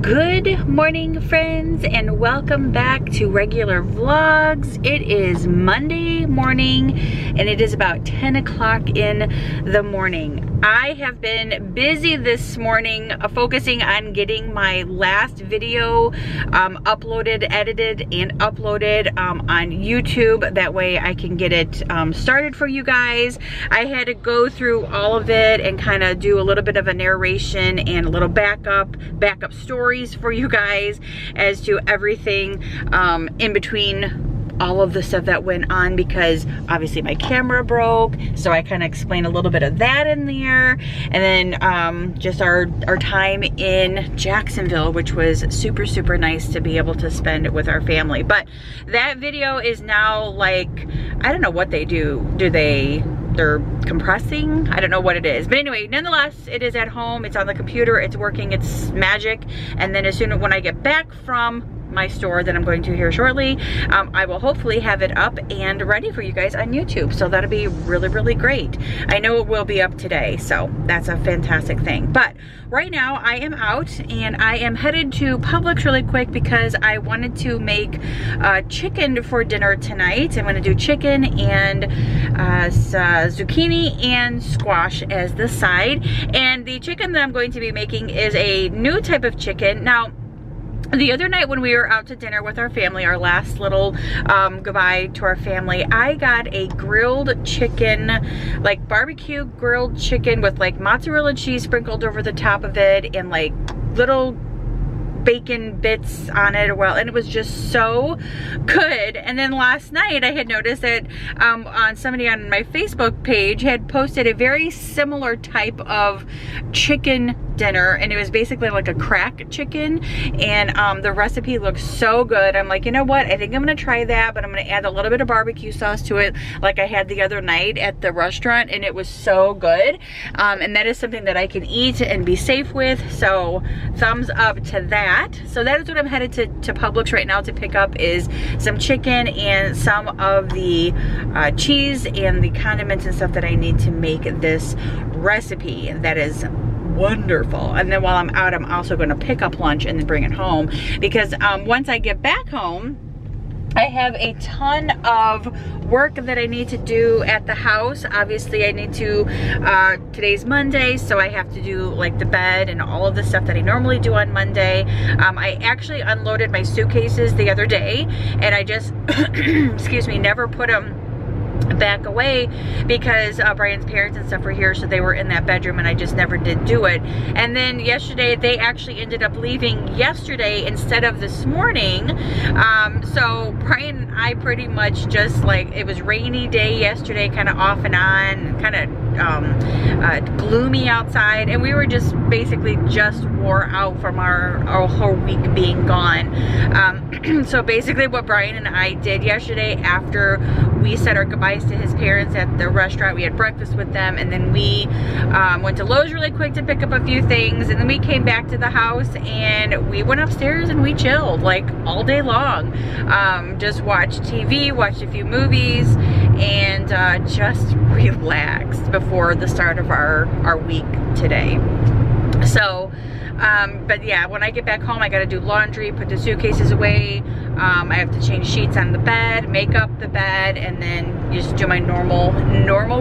Good morning, friends, and welcome back to regular vlogs. It is Monday morning and it is about 10 o'clock in the morning. I have been busy this morning focusing on getting my last video uploaded, edited, and uploaded on YouTube. That way I can get it started for you guys. I had to go through all of it and kind of do a little bit of a narration and a little backup stories for you guys as to everything in between all of the stuff that went on, because obviously my camera broke, so I kind of explained a little bit of that in there, and then just our time in Jacksonville, which was super nice to be able to spend it with our family. But that video is now, like, I don't know what they do. They're compressing? I don't know what it is. But anyway, nonetheless, it is at home, it's on the computer, it's working, it's magic. And then as soon as when I get back from my store that I'm going to here shortly, I will hopefully have it up and ready for you guys on YouTube. So that'll be really great. I know it will be up today, so that's a fantastic thing. But right now I am out and I am headed to Publix really quick because I wanted to make chicken for dinner tonight. I'm gonna do chicken and zucchini and squash as the side. And the chicken that I'm going to be making is a new type of chicken. Now, the other night when we were out to dinner with our family, our last little goodbye to our family, I got a grilled chicken, like barbecue grilled chicken with like mozzarella cheese sprinkled over the top of it and like little bacon bits on it, and it was just so good. And then last night I had noticed that on somebody on my Facebook page had posted a very similar type of chicken dinner, and it was basically like a crack chicken, and the recipe looks so good. I'm like, you know what, I think I'm gonna try that, but I'm gonna add a little bit of barbecue sauce to it like I had the other night at the restaurant, and it was so good. And that is something that I can eat and be safe with, so thumbs up to that. So that is what I'm headed to Publix right now to pick up, is some chicken and some of the cheese and the condiments and stuff that I need to make this recipe. That is wonderful. And then while I'm out, I'm also going to pick up lunch and then bring it home, because once I get back home, I have a ton of work that I need to do at the house. Obviously I need to, today's Monday, so I have to do like the bed and all of the stuff that I normally do on Monday. I actually unloaded my suitcases the other day, and I just, excuse me, never put them back away because Brian's parents and stuff were here, so they were in that bedroom, and I just never did do it. And then yesterday they actually ended up leaving yesterday instead of this morning, so Brian and I pretty much just, like, it was rainy day yesterday, kind of off and on, kind of gloomy outside, and we were just basically just wore out from our whole week being gone. So basically what Brian and I did yesterday, after we said our goodbyes to his parents at the restaurant, we had breakfast with them, and then we went to Lowe's really quick to pick up a few things, and then we came back to the house and we went upstairs and we chilled like all day long. Just watched TV, watched a few movies, and just relaxed before the start of our week today. So but yeah, when I get back home, I gotta do laundry, put the suitcases away. I have to change sheets on the bed, make up the bed, and then just do my normal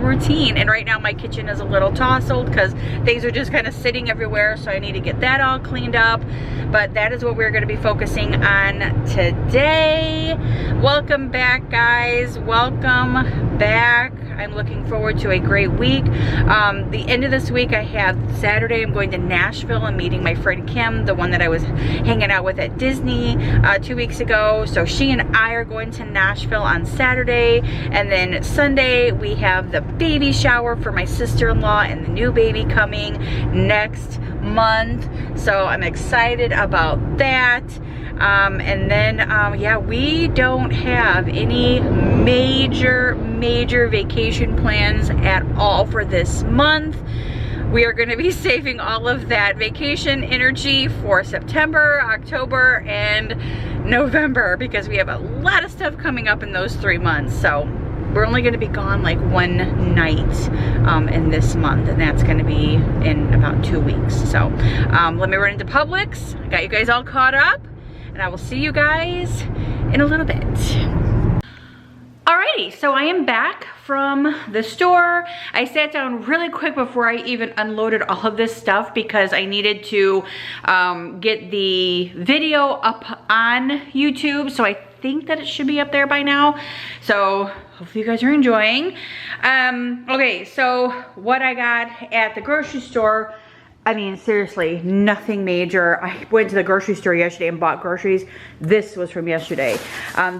routine. And right now my kitchen is a little tousled because things are just kind of sitting everywhere, so I need to get that all cleaned up. But that is what we're going to be focusing on today. Welcome back, guys. Welcome back. I'm looking forward to a great week. The end of this week, I have Saturday, I'm going to Nashville and meeting my friend Kim, the one that I was hanging out with at Disney 2 weeks ago. So she and I are going to Nashville on Saturday, and then Sunday we have the baby shower for my sister-in-law and the new baby coming next month. So I'm excited about that. And then yeah, we don't have any major vacation plans at all for this month. We are going to be saving all of that vacation energy for September, October, and November, because we have a lot of stuff coming up in those 3 months. So we're only gonna be gone like one night in this month, and that's gonna be in about 2 weeks. So let me run into Publix. I got you guys all caught up, and I will see you guys in a little bit. Alrighty, so I am back from the store. I sat down really quick before I even unloaded all of this stuff because I needed to get the video up on YouTube. So I think that it should be up there by now. So hopefully you guys are enjoying. Okay, so what I got at the grocery store, I mean, seriously, nothing major. I went to the grocery store yesterday and bought groceries. This was from yesterday.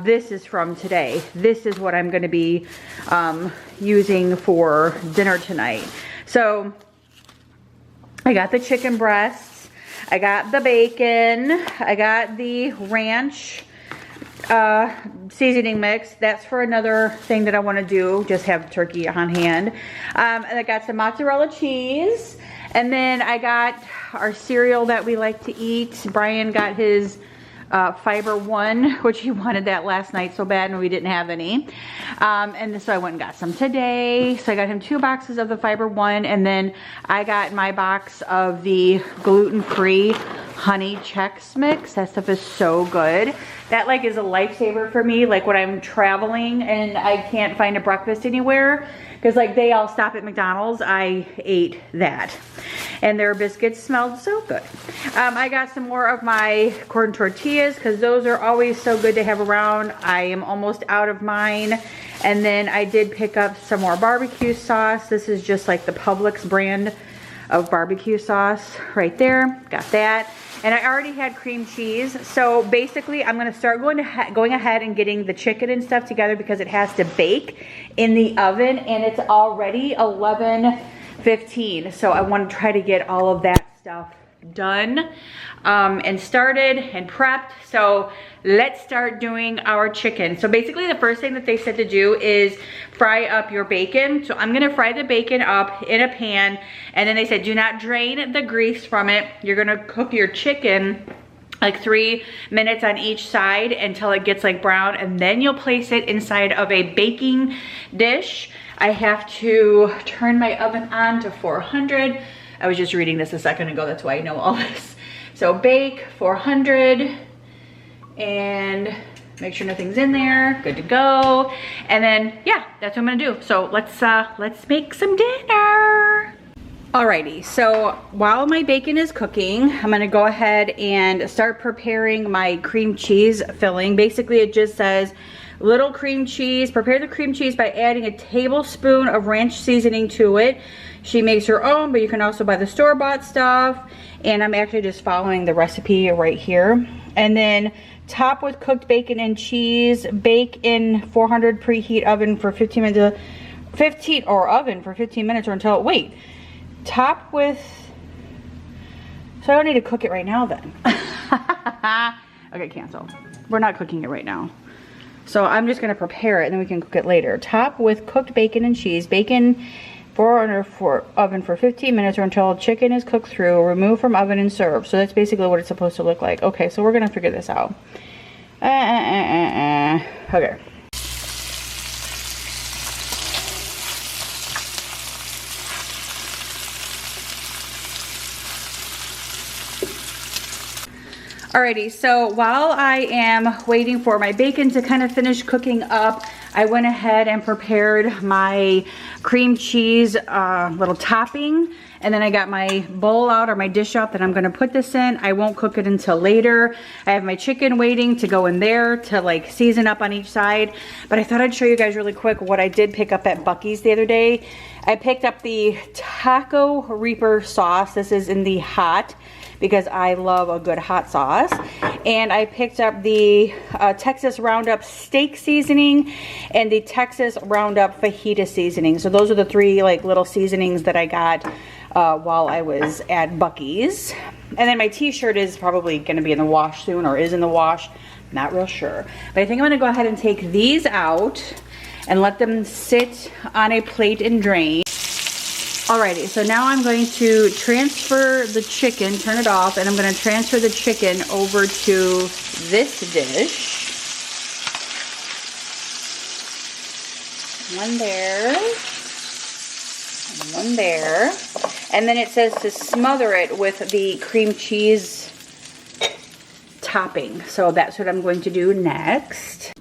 This is from today. This is what I'm gonna be using for dinner tonight. So I got the chicken breasts. I got the bacon. I got the ranch seasoning mix. That's for another thing that I wanna do, just have turkey on hand. And I got some mozzarella cheese. And then I got our cereal that we like to eat. Brian got his Fiber One, which he wanted that last night so bad and we didn't have any. And so I went and got some today. So I got him 2 boxes of the Fiber One, and then I got my box of the gluten-free honey Chex mix. That stuff is so good. That like is a lifesaver for me, like when I'm traveling and I can't find a breakfast anywhere, because like they all stop at McDonald's. I ate that, and their biscuits smelled so good. I got some more of my corn tortillas because those are always so good to have around. I am almost out of mine. And then I did pick up some more barbecue sauce. This is just like the Publix brand of barbecue sauce right there. Got that. And I already had cream cheese. So basically I'm gonna start going ahead and getting the chicken and stuff together because it has to bake in the oven, and it's already 11:15. So I want to try to get all of that stuff done and started and prepped. So let's start doing our chicken. So basically the first thing that they said to do is fry up your bacon. So I'm gonna fry the bacon up in a pan, and then they said do not drain the grease from it. You're gonna cook your chicken like 3 minutes on each side until it gets like brown, and then you'll place it inside of a baking dish. I have to turn my oven on to 400. I was just reading this a second ago, that's why I know all this. So bake 400 and make sure nothing's in there. Good to go. And then yeah, that's what I'm gonna do. So let's make some dinner. Alrighty, so while my bacon is cooking, I'm gonna go ahead and start preparing my cream cheese filling. Basically it just says little cream cheese. Prepare the cream cheese by adding a tablespoon of ranch seasoning to it. She makes her own, but you can also buy the store-bought stuff. And I'm actually just following the recipe right here. And then top with cooked bacon and cheese. Bake in 400 preheat oven for 15 minutes. Oven for 15 minutes or until, wait. Top with, so I don't need to cook it right now then. Okay, cancel. We're not cooking it right now. So I'm just gonna prepare it and then we can cook it later. Top with cooked bacon and cheese. Bacon 400 oven for 15 minutes or until chicken is cooked through. Remove from oven and serve. So that's basically what it's supposed to look like. Okay, so we're gonna figure this out. Okay. Alrighty, so while I am waiting for my bacon to kind of finish cooking up, I went ahead and prepared my cream cheese little topping, and then I got my bowl out or my dish out that I'm gonna put this in. I won't cook it until later. I have my chicken waiting to go in there to like season up on each side, but I thought I'd show you guys really quick what I did pick up at Buc-ee's the other day. I picked up the Taco Reaper sauce. This is in the hot, because I love a good hot sauce. And I picked up the Texas Roundup steak seasoning and the Texas Roundup fajita seasoning. So those are the 3 like little seasonings that I got while I was at Buc-ee's. And then my t-shirt is probably gonna be in the wash soon, or is in the wash, not real sure. But I think I'm gonna go ahead and take these out and let them sit on a plate and drain. Alrighty, so now I'm going to transfer the chicken, turn it off, and I'm going to transfer the chicken over to this dish. One there. And one there. And then it says to smother it with the cream cheese topping. So that's what I'm going to do next.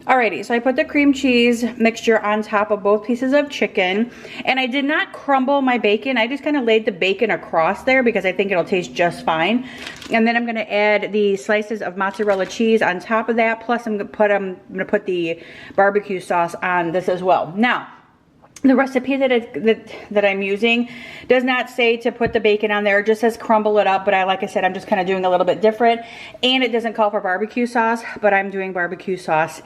Alrighty, so I put the cream cheese mixture on top of both pieces of chicken, and I did not crumble my bacon. I just kind of laid the bacon across there because I think it'll taste just fine. And then I'm going to add the slices of mozzarella cheese on top of that. Plus I'm going to put the barbecue sauce on this as well. Now, the recipe that I'm using does not say to put the bacon on there. It just says crumble it up, but like I said, I'm just kind of doing a little bit different. And it doesn't call for barbecue sauce, but I'm doing barbecue sauce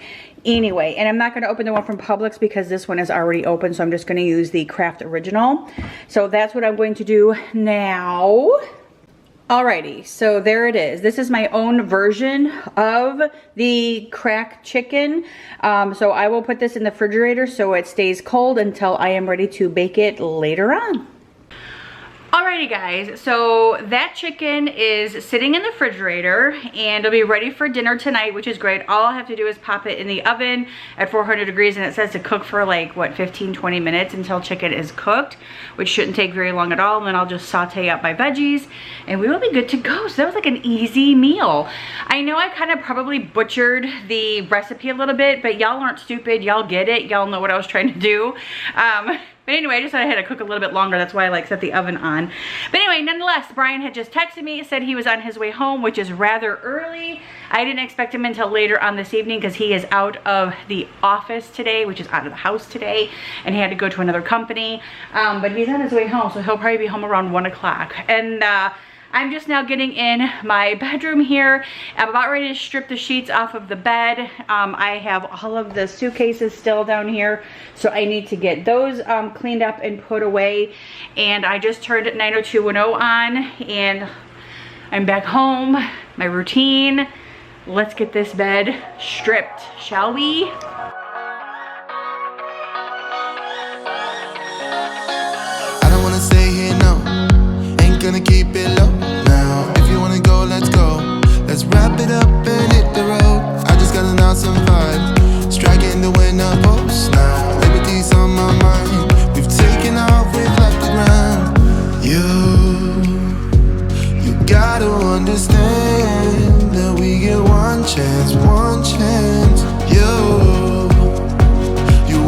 anyway. And I'm not going to open the one from Publix because this one is already open, so I'm just going to use the Kraft Original. So that's what I'm going to do now. Alrighty, so there it is. This is my own version of the cracked chicken. So I will put this in the refrigerator so it stays cold until I am ready to bake it later on. Alrighty guys, so that chicken is sitting in the refrigerator and it'll be ready for dinner tonight, which is great. All I have to do is pop it in the oven at 400 degrees, and it says to cook for like, what, 15-20 minutes until chicken is cooked, which shouldn't take very long at all. And then I'll just saute up my veggies and we will be good to go. So that was like an easy meal. I know I kind of probably butchered the recipe a little bit, but y'all aren't stupid. Y'all get it. Y'all know what I was trying to do. But anyway, I just thought I had to cook a little bit longer. That's why I like set the oven on. But anyway, nonetheless, Brian had just texted me, said he was on his way home, which is rather early. I didn't expect him until later on this evening because he is out of the office today, which is out of the house today, and he had to go to another company. But he's on his way home, so he'll probably be home around 1 o'clock. And I'm just now getting in my bedroom here. I'm about ready to strip the sheets off of the bed. I have all of the suitcases still down here, so I need to get those cleaned up and put away. And I just turned 90210 on, and I'm back home. My routine. Let's get this bed stripped, shall we? I don't wanna stay here, no. Ain't gonna keep it low. Let's go, let's wrap it up and hit the road. I just got an awesome vibe, striking the winner post now. Liberty's on my mind, we've taken off, we've left the ground. You gotta understand that we get one chance, one chance. You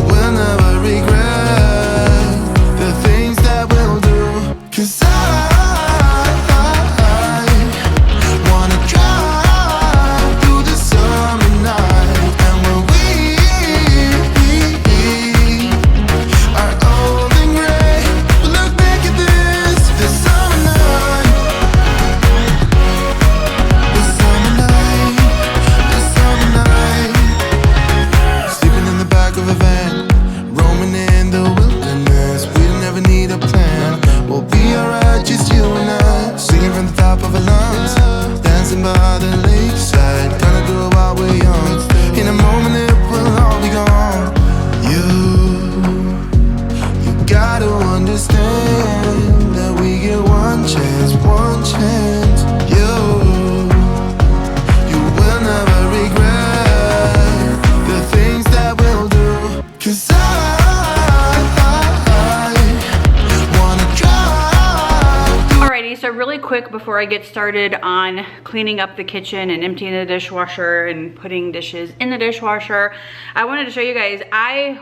will never regret the things that we'll do. 'Cause quick before I get started on cleaning up the kitchen and emptying the dishwasher and putting dishes in the dishwasher, I wanted to show you guys,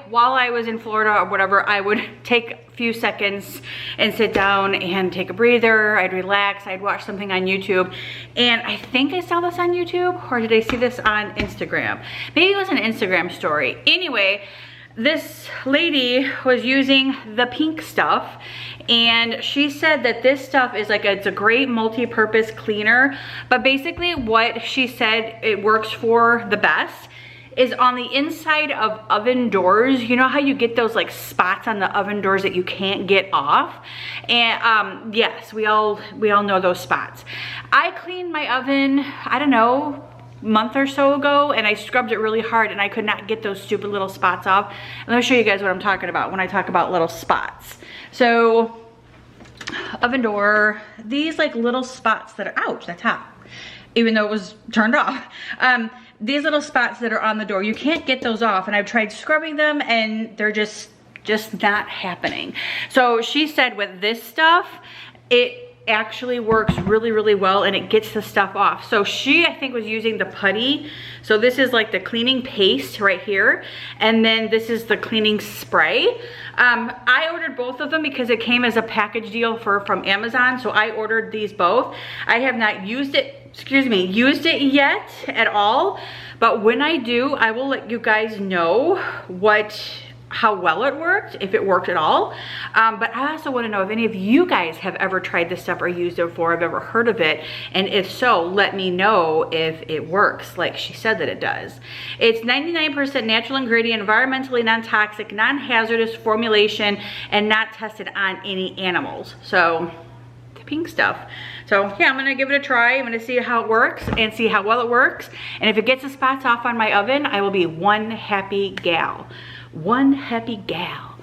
while I was in Florida or whatever, I would take a few seconds and sit down and take a breather. I'd relax, I'd watch something on YouTube, and I think I saw this on YouTube, or did I see this on Instagram? Maybe it was an Instagram story. Anyway, this lady was using the pink stuff, and she said that this stuff is like it's a great multi-purpose cleaner, but basically what she said it works for the best is on the inside of oven doors. You know how you get those like spots on the oven doors that you can't get off? And yes, we all know those spots. I cleaned my oven, I don't know, month or so ago, and I scrubbed it really hard and I could not get those stupid little spots off. And let me show you guys what I'm talking about when I talk about little spots. So oven door, these like little spots that are, ouch, that's hot. even though it was turned off. These little spots that are on the door, you can't get those off, and I've tried scrubbing them and they're just not happening. So she said with this stuff, it actually works really, really well, and it gets the stuff off. So she, I think, was using the putty. So this is like the cleaning paste right here, and then this is the cleaning spray. I ordered both of them because it came as a package deal from Amazon, so I ordered these both. I have not used it yet at all, but when I do, I will let you guys know how well it worked, if it worked at all. But I also want to know if any of you guys have ever tried this stuff or used it before, have ever heard of it, and if so, let me know if it works like she said that it does. It's 99% natural ingredient, environmentally non-toxic, non-hazardous formulation, and not tested on any animals. So the pink stuff. So yeah, I'm gonna give it a try. I'm gonna see how it works and see how well it works. And if it gets the spots off on my oven, I will be one happy gal. One happy gal.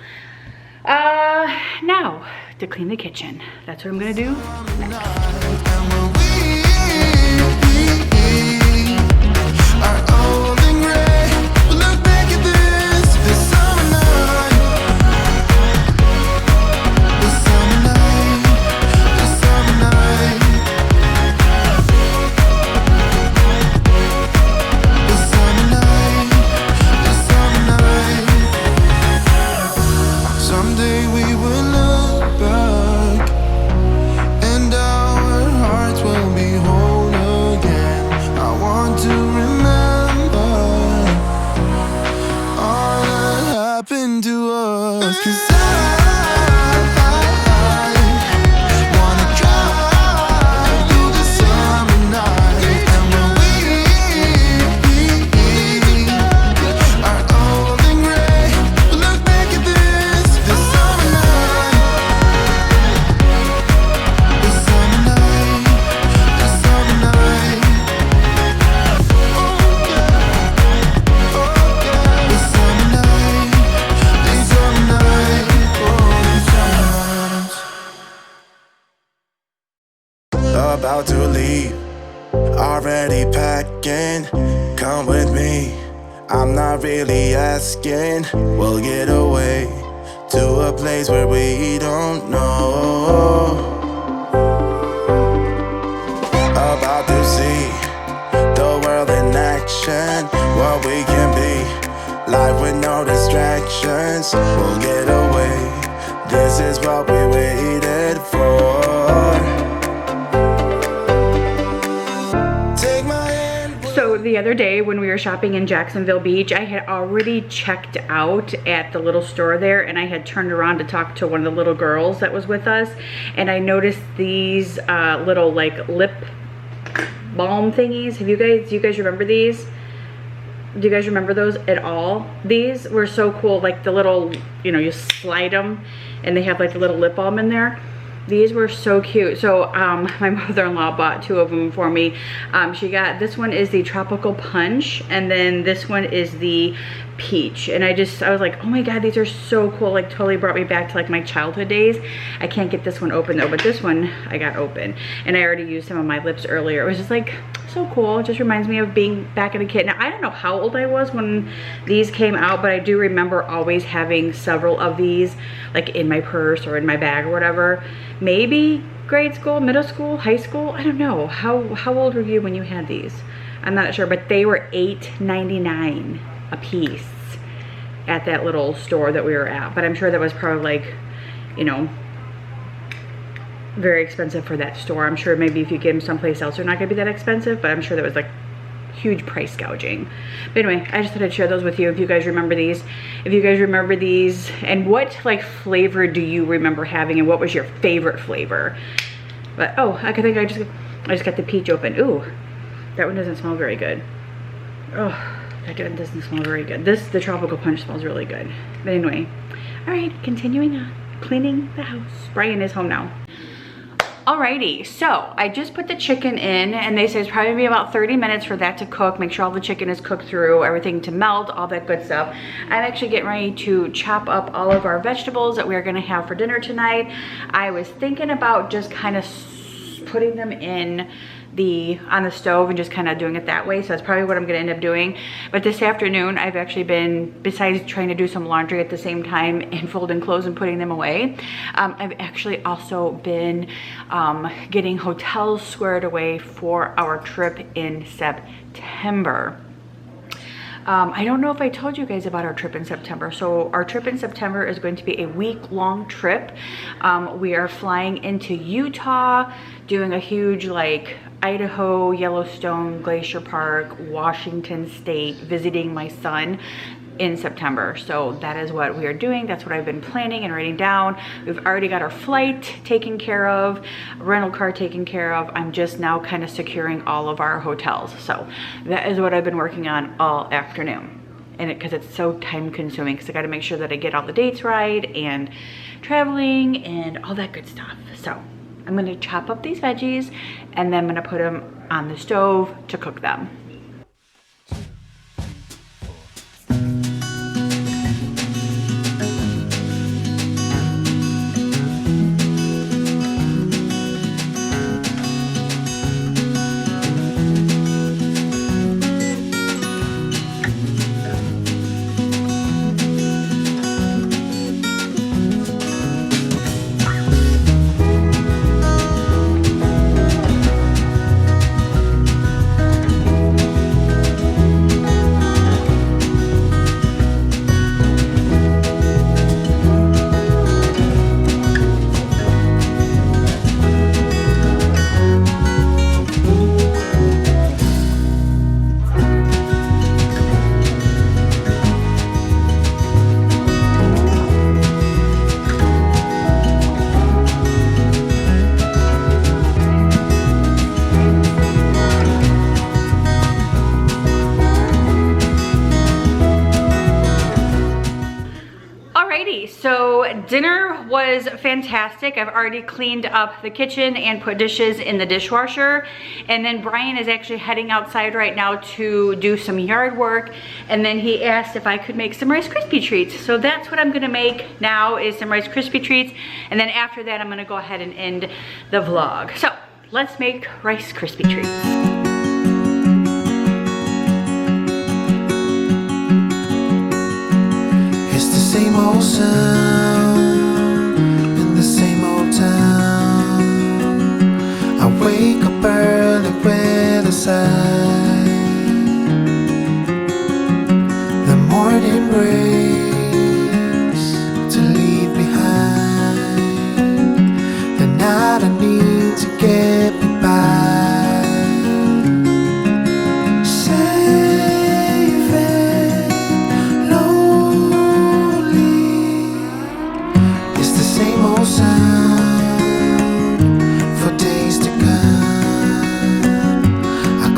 Now to clean the kitchen. That's what I'm gonna do next. About to leave, already packing. Come with me, I'm not really asking. We'll get away to a place where we don't know. About to see the world in action, what we can be, life with no distractions. We'll get away, this is what we waited for. So the other day when we were shopping in Jacksonville Beach, I had already checked out at the little store there, and I had turned around to talk to one of the little girls that was with us, and I noticed these little like lip balm thingies. Do you guys remember these? Do you guys remember those at all? These were so cool, like the little, you know, you slide them and they have like the little lip balm in there. These were so cute. So my mother-in-law bought two of them for me. She got, this one is the Tropical Punch, and then this one is the Peach. And I was like, oh my God, these are so cool. Like totally brought me back to like my childhood days. I can't get this one open though, but this one I got open. And I already used some of my lips earlier. It was just like so cool. It just reminds me of being back in a kid. Now I don't know how old I was when these came out, but I do remember always having several of these like in my purse or in my bag or whatever. Maybe grade school, middle school, high school, I don't know. How old were you when you had these? I'm not sure, but they were $8.99 a piece at that little store that we were at. But I'm sure that was probably like, you know, very expensive for that store. I'm sure maybe if you get them someplace else, they're not gonna be that expensive, but I'm sure that was like huge price gouging. But anyway, I just thought I'd share those with you if you guys remember these. If you guys remember these, and what like flavor do you remember having, and what was your favorite flavor? But oh, I think I just got the peach open. Ooh, that one doesn't smell very good. Oh, that one doesn't smell very good. The Tropical Punch smells really good. But anyway, all right, continuing on, cleaning the house. Brian is home now. Alrighty, so I just put the chicken in, and they say it's probably be about 30 minutes for that to cook. Make sure all the chicken is cooked through, everything to melt, all that good stuff. I'm actually getting ready to chop up all of our vegetables that we're gonna have for dinner tonight. I was thinking about just kind of putting them in on the stove and just kind of doing it that way. So that's probably what I'm gonna end up doing. But this afternoon, I've actually been, besides trying to do some laundry at the same time and folding clothes and putting them away, I've actually also been getting hotels squared away for our trip in September. I don't know if I told you guys about our trip in September. So our trip in September is going to be a week-long trip. We are flying into Utah, doing a huge like Idaho, Yellowstone, Glacier Park, Washington State, visiting my son in September. So that is what we are doing. That's what I've been planning and writing down. We've already got our flight taken care of, rental car taken care of. I'm just now kind of securing all of our hotels. So that is what I've been working on all afternoon. And because it's so time consuming, because I got to make sure that I get all the dates right and traveling and all that good stuff. So I'm going to chop up these veggies and then I'm going to put them on the stove to cook them. So dinner was fantastic. I've already cleaned up the kitchen and put dishes in the dishwasher. And then Brian is actually heading outside right now to do some yard work. And then he asked if I could make some Rice Krispie treats. So that's what I'm gonna make now, is some Rice Krispie treats. And then after that, I'm gonna go ahead and end the vlog. So let's make Rice Krispie treats. Same old sound in the same old town. I wake up early with a sigh. The morning breaks to leave behind the night I need to get me by.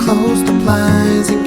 Close the blinds and